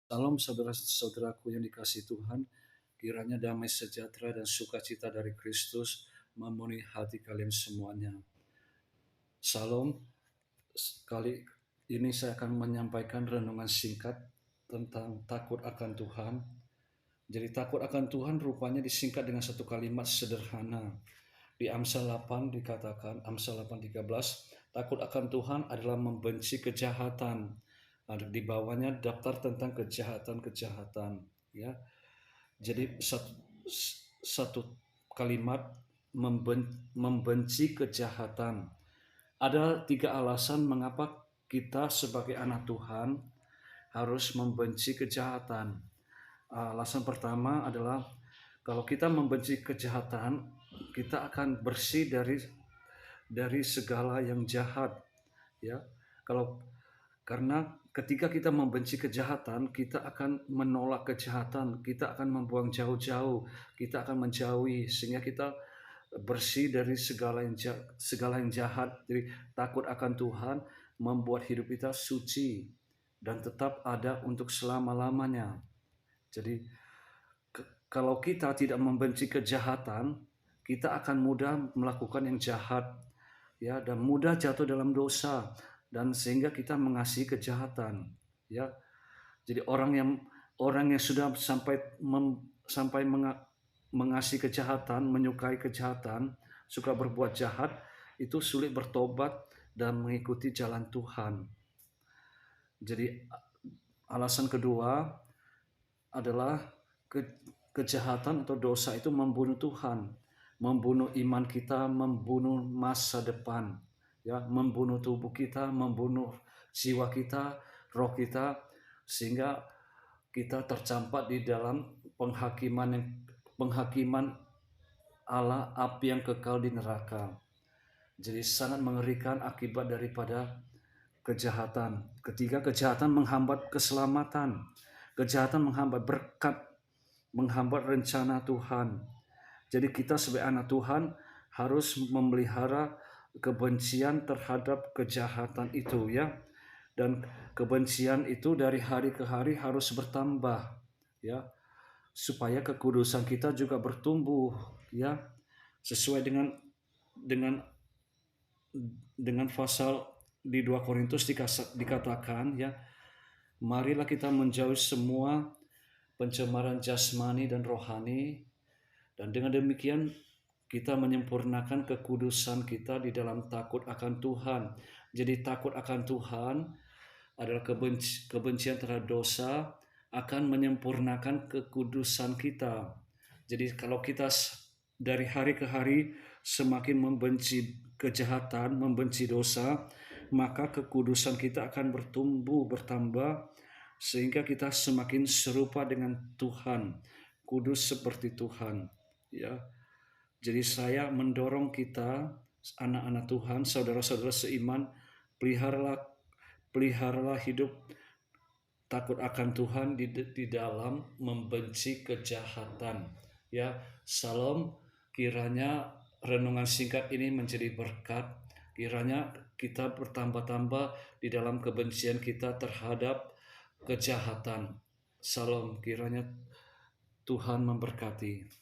Salam saudara-saudaraku yang dikasihi Tuhan, kiranya damai sejahtera dan sukacita dari Kristus memenuhi hati kalian semuanya. Salam, kali ini saya akan menyampaikan renungan singkat tentang takut akan Tuhan. Jadi takut akan Tuhan rupanya disingkat dengan satu kalimat sederhana. Di Amsal 8 dikatakan, Amsal 8:13, takut akan Tuhan adalah membenci kejahatan. Ada di bawahnya daftar tentang kejahatan-kejahatan, ya. Jadi satu kalimat membenci kejahatan. Ada 3 alasan mengapa kita sebagai anak Tuhan harus membenci kejahatan. Alasan pertama adalah kalau kita membenci kejahatan, kita akan bersih dari segala yang jahat, ya. Karena ketika kita membenci kejahatan, kita akan menolak kejahatan, kita akan membuang jauh-jauh, kita akan menjauhi sehingga kita bersih dari segala yang jahat. Jadi takut akan Tuhan membuat hidup kita suci dan tetap ada untuk selama-lamanya. Jadi kalau kita tidak membenci kejahatan, kita akan mudah melakukan yang jahat, ya, dan mudah jatuh dalam dosa, dan sehingga kita mengasihi kejahatan, ya. Jadi orang yang sudah sampai mengasihi kejahatan, menyukai kejahatan, suka berbuat jahat, itu sulit bertobat dan mengikuti jalan Tuhan. Jadi alasan kedua adalah kejahatan atau dosa itu membunuh Tuhan, membunuh iman kita, membunuh masa depan, ya, membunuh tubuh kita, membunuh jiwa kita, roh kita, sehingga kita tercampak di dalam penghakiman Allah, api yang kekal di neraka. Jadi sangat mengerikan akibat daripada kejahatan. Ketiga, kejahatan menghambat keselamatan. Kejahatan menghambat berkat, menghambat rencana Tuhan. Jadi kita sebagai anak Tuhan harus memelihara kebencian terhadap kejahatan itu, ya. Dan kebencian itu dari hari ke hari harus bertambah, ya. Supaya kekudusan kita juga bertumbuh, ya. Sesuai dengan pasal di 2 Korintus dikatakan, ya, marilah kita menjauhi semua pencemaran jasmani dan rohani, dan dengan demikian kita menyempurnakan kekudusan kita di dalam takut akan Tuhan. Jadi takut akan Tuhan adalah kebencian terhadap dosa akan menyempurnakan kekudusan kita. Jadi kalau kita dari hari ke hari semakin membenci kejahatan, membenci dosa, maka kekudusan kita akan bertambah, sehingga kita semakin serupa dengan Tuhan, kudus seperti Tuhan, ya. Jadi saya mendorong kita, anak-anak Tuhan, saudara-saudara seiman, peliharalah hidup takut akan Tuhan di dalam membenci kejahatan, ya. Salam, kiranya renungan singkat ini menjadi berkat, kiranya kita bertambah-tambah di dalam kebencian kita terhadap kejahatan. Salam, kiranya Tuhan memberkati.